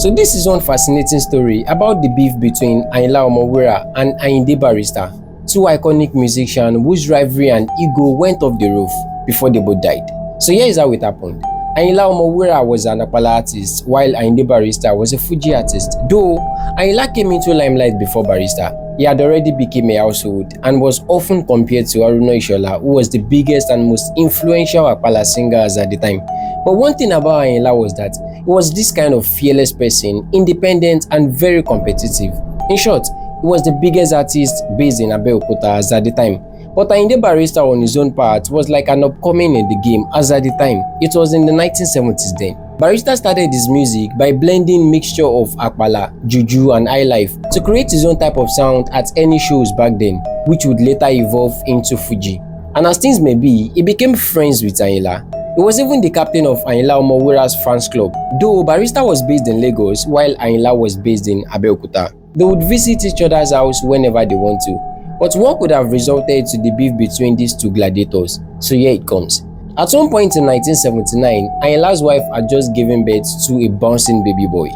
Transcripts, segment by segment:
So this is one fascinating story about the beef between Ayinla Omowura and Ayinde Barrister, two iconic musicians whose rivalry and ego went off the roof before they both died. So here is how it happened. Ayinla Omowura was an Apala artist while Ayinde Barrister was a Fuji artist. Though Ayinla came into limelight before Barrister, he had already become a household and was often compared to Haruna Ishola, who was the biggest and most influential Apala singers at the time. But one thing about Ayinla was that he was this kind of fearless person, independent and very competitive. In short, he was the biggest artist based in Abeokuta as at the time. But Ayinde Barrister on his own part was like an upcoming in the game as at the time. It was in the 1970s then. Barrister started his music by blending mixture of Apala, Juju and highlife to create his own type of sound at any shows back then, which would later evolve into Fuji. And as things may be, he became friends with Ayinla. He was even the captain of Ayinla Omowura's fans club, though Barrister was based in Lagos while Ayinla was based in Abeokuta. They would visit each other's house whenever they want to. But what could have resulted to the beef between these two gladiators? So here it comes. At one point in 1979, Ayinla's wife had just given birth to a bouncing baby boy.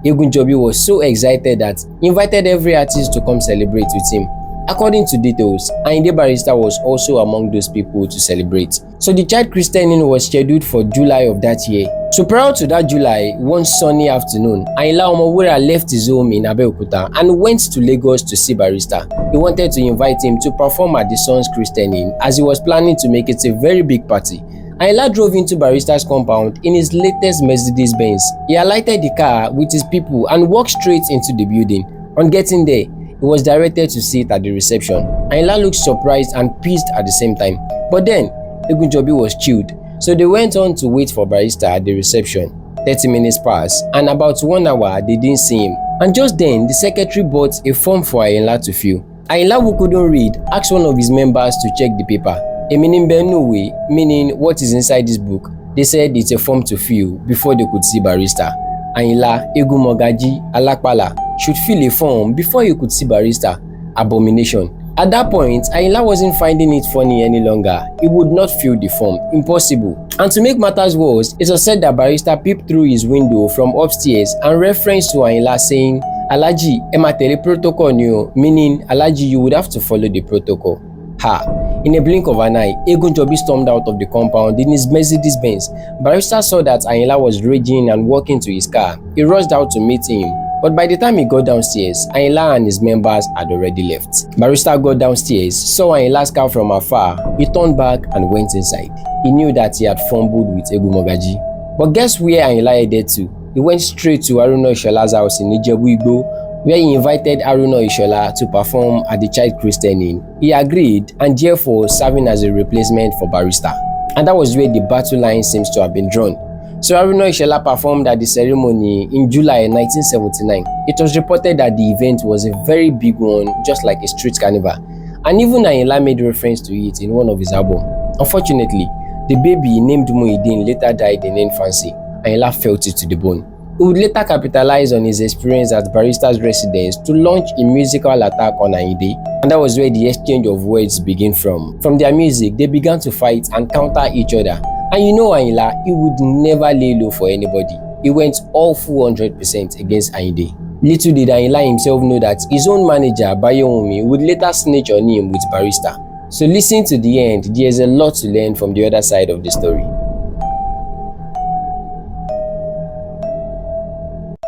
Egunjobi was so excited that he invited every artist to come celebrate with him. According to details, Ayinde Barrister was also among those people to celebrate. So the child christening was scheduled for July of that year. So prior to that July, one sunny afternoon, Ayinla Omowura left his home in Abeokuta and went to Lagos to see Barrister. He wanted to invite him to perform at the son's christening as he was planning to make it a very big party. Ayinla drove into Barrister's compound in his latest Mercedes-Benz. He alighted the car with his people and walked straight into the building. On getting there, he was directed to sit at the reception. Ayinla looked surprised and pissed at the same time. But then, Egunjobi was chilled. So they went on to wait for Barrister at the reception. 30 minutes passed, and about 1 hour they didn't see him. And just then, the secretary brought a form for Ayinla to fill. Ayinla, who couldn't read, asked one of his members to check the paper. Meaning what is inside this book. They said it's a form to fill before they could see Barrister. Ayinla, Egumogaji, Alakpala should fill a form before you could see Barrister. Abomination. At that point, Ayinla wasn't finding it funny any longer. He would not fill the form. Impossible. And to make matters worse, it was said that Barrister peeped through his window from upstairs and referenced to Ayinla saying, Alaji, ema tele protocol niyo, meaning, Alaji, you would have to follow the protocol. Ha! In a blink of an eye, Egunjobi stormed out of the compound in his Mercedes-Benz. Barrister saw that Ayinla was raging and walking to his car. He rushed out to meet him. But by the time he got downstairs, Ayinla and his members had already left. Barrister got downstairs, saw Ayinla's car from afar. He turned back and went inside. He knew that he had fumbled with Egumogaji. But guess where Ayinla headed to? He went straight to Haruna Ishola's house in Ijebu-Igbo, where he invited Haruna Ishola to perform at the child christening. He agreed, and therefore serving as a replacement for Barrister. And that was where the battle line seems to have been drawn. So Haruna Ishola performed at the ceremony in July 1979. It was reported that the event was a very big one, just like a street carnival. And even Ayinla made reference to it in one of his albums. Unfortunately, the baby named Muhyiddin later died in infancy. Ayinla felt it to the bone. He would later capitalize on his experience at Barrister's residence to launch a musical attack on Ayinde, and that was where the exchange of words began from. From their music, they began to fight and counter each other. And you know Ayinla, he would never lay low for anybody. He went all full 100% against Ayinde. Little did Ayinla himself know that his own manager, Bayewumi, would later snitch on him with Barrister. So listen to the end, there's a lot to learn from the other side of the story.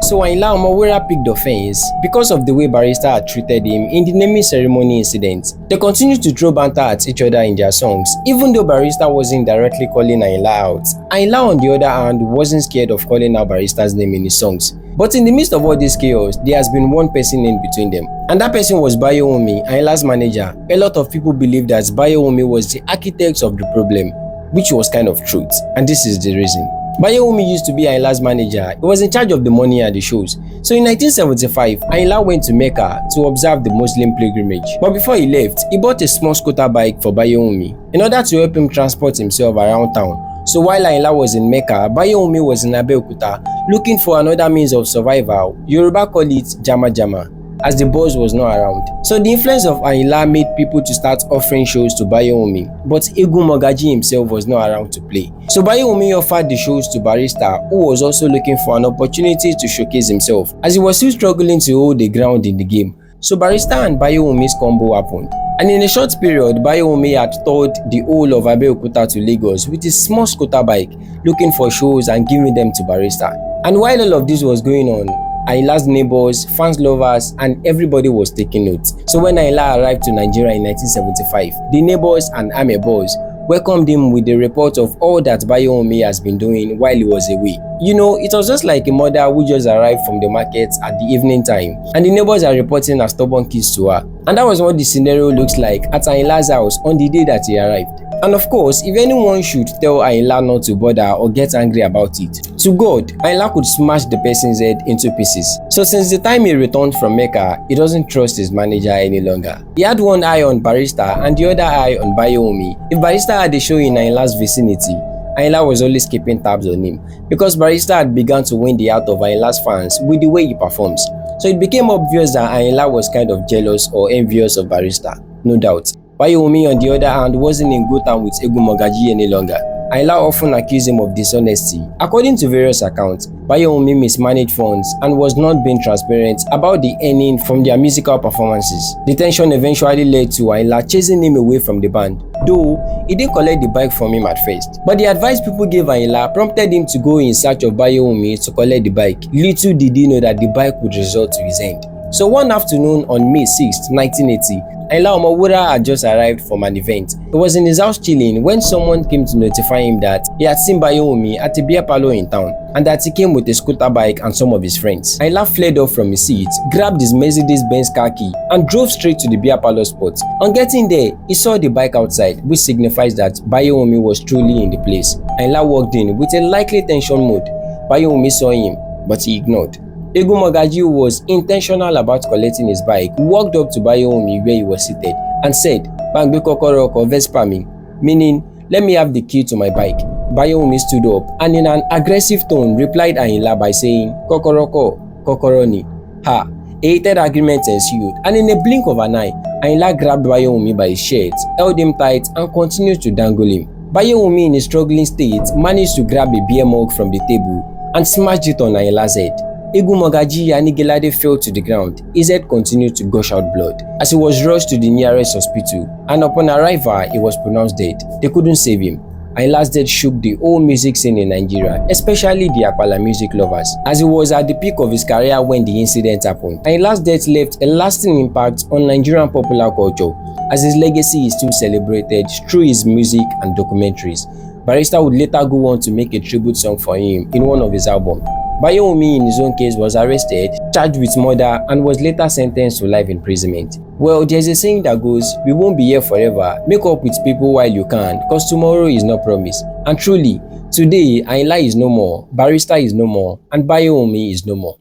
So Ayinla Omowura picked offense because of the way Barrister had treated him in the naming ceremony incident. They continued to throw banter at each other in their songs, even though Barrister wasn't directly calling Ayinla out. Ayinla, on the other hand, wasn't scared of calling out Barrister's name in his songs. But in the midst of all this chaos, there has been one person in between them. And that person was Bayewumi, Ayinla's manager. A lot of people believe that Bayewumi was the architect of the problem, which was kind of truth. And this is the reason. Bayewumi used to be Ayinla's manager. He was in charge of the money at the shows. So in 1975, Ayinla went to Mecca to observe the Muslim pilgrimage. But before he left, he bought a small scooter bike for Bayewumi in order to help him transport himself around town. So while Ayinla was in Mecca, Bayewumi was in Abeokuta looking for another means of survival. Yoruba call it jama jama. as the boss was not around. So the influence of Ayinla made people to start offering shows to Bayewumi, but Egu Mogaji himself was not around to play. So Bayewumi offered the shows to Barrister, who was also looking for an opportunity to showcase himself, as he was still struggling to hold the ground in the game. So Barrister and Bayewumi's combo happened. And in a short period, Bayewumi had toured the whole of Abeokuta to Lagos with his small scooter bike, looking for shows and giving them to Barrister. And while all of this was going on, Ayinla's neighbors, fans, lovers, and everybody was taking note. So when Ayinla arrived to Nigeria in 1975, the neighbors and amebos welcomed him with the report of all that Bayewumi has been doing while he was away. You know, it was just like a mother who just arrived from the market at the evening time, and the neighbors are reporting her stubborn kids to her. And that was what the scenario looks like at Ayinla's house on the day that he arrived. And of course, if anyone should tell Ayinla not to bother or get angry about it, to God, Ayinla could smash the person's head into pieces. So since the time he returned from Mecca, he doesn't trust his manager any longer. He had one eye on Barrister and the other eye on Bayewumi. If Barrister had a show in Ayinla's vicinity, Ayinla was always keeping tabs on him, because Barrister had begun to win the heart of Ayinla's fans with the way he performs. So it became obvious that Ayinla was kind of jealous or envious of Barrister, no doubt. Bayewumi, on the other hand, wasn't in good time with Egu Mogaji any longer. Ayinla often accused him of dishonesty. According to various accounts, Bayewumi mismanaged funds and was not being transparent about the earning from their musical performances. The tension eventually led to Ayinla chasing him away from the band, though he didn't collect the bike from him at first. But the advice people gave Ayinla prompted him to go in search of Bayewumi to collect the bike. Little did he know that the bike would result to his end. So one afternoon on May 6, 1980, Ayinla Omowura had just arrived from an event. He was in his house chilling when someone came to notify him that he had seen Bayewumi at a beer parlor in town, and that he came with a scooter bike and some of his friends. Ayinla fled off from his seat, grabbed his Mercedes-Benz car key, and drove straight to the beer parlor spot. On getting there, he saw the bike outside, which signifies that Bayewumi was truly in the place. Ayinla walked in with a likely tension mood. Bayewumi saw him, but he ignored. Egu Mogaji, who was intentional about collecting his bike, walked up to Bayewumi where he was seated and said, "Bangbe kokoroko Vespa mi," meaning, "Let me have the key to my bike." Bayewumi stood up and in an aggressive tone replied Ayinla by saying, "Kokoroko, kokoroni." Ha! A heated agreement ensued, and in a blink of an eye, Ayinla grabbed Bayewumi by his shirt, held him tight, and continued to dangle him. Bayewumi, in a struggling state, managed to grab a beer mug from the table and smashed it on Ayinla's head. Egu Mogaji Anigelade fell to the ground. His head continued to gush out blood as he was rushed to the nearest hospital, and upon arrival, he was pronounced dead. They couldn't save him. Ayinla's death shook the whole music scene in Nigeria, especially the Apala music lovers, as he was at the peak of his career when the incident happened. Ayinla's death left a lasting impact on Nigerian popular culture, as his legacy is still celebrated through his music and documentaries. Barrister would later go on to make a tribute song for him in one of his albums. Bayewumi, in his own case, was arrested, charged with murder, and was later sentenced to life imprisonment. Well, there's a saying that goes, "We won't be here forever. Make up with people while you can, because tomorrow is not promised." And truly, today, Ayinla is no more, Barrister is no more, and Bayewumi is no more.